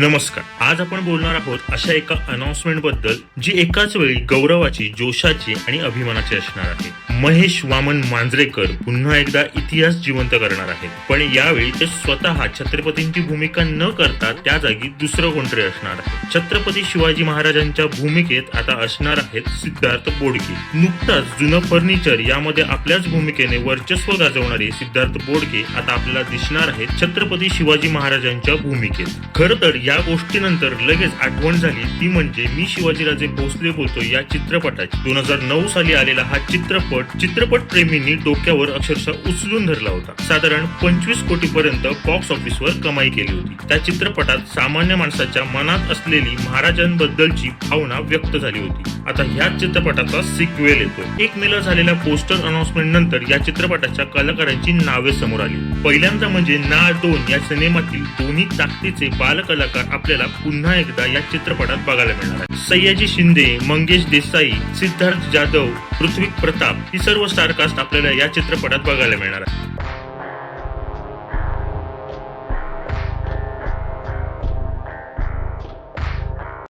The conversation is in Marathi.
नमस्कार. आज आपण बोलणार आहोत अशा एका अनाउन्समेंट बद्दल जी एकाच वेळी गौरवाची, जोशाची आणि अभिमानाची असणार आहे. महेश वामन मांजरेकर पुन्हा एकदा इतिहास जिवंत करणार आहेत, पण यावेळी ते स्वतः छत्रपतींची भूमिका न करता त्या जागी दुसरं कोणतरी असणार आहे. छत्रपती शिवाजी महाराजांच्या भूमिकेत आता असणार आहेत सिद्धार्थ बोडके. नुकताच जुनं फर्निचर यामध्ये आपल्याच भूमिकेने वर्चस्व गाजवणारे सिद्धार्थ बोडके आता आपल्याला दिसणार आहेत छत्रपती शिवाजी महाराजांच्या भूमिकेत. खरं तर या गोष्टीनंतर लगेच आठवण झाली ती म्हणजे मी शिवाजीराजे भोसले बोलतो या चित्रपटाची. 2009 साली आलेला हा चित्रपट प्रेमींनी डोक्यावर अक्षरशः उचलून धरला होता. साधारण 25 कोटी पर्यंत बॉक्स ऑफिसवर कमाई केली होती. त्या चित्रपटात सामान्य माणसाच्या मनात असलेली महाराजांबद्दलची भावना व्यक्त झाली होती. आता ह्याच चित्रपटाचा सिक्वेल येतोय. 1 मेला झालेल्या पोस्टर अनाउन्समेंट नंतर या चित्रपटाच्या कलाकारांची नावे समोर आली. पहिल्यांदा म्हणजे नाळ 2 या सिनेमातील दोन्ही ताकदीचे बालकलाकार आपल्याला पुन्हा एकदा या चित्रपटात बघायला मिळणार आहे. सयाजी शिंदे, मंगेश देसाई, सिद्धार्थ जाधव, पृथ्वी प्रताप ही सर्व स्टारकास्ट आपल्याला या चित्रपटात बघायला मिळणार आहे.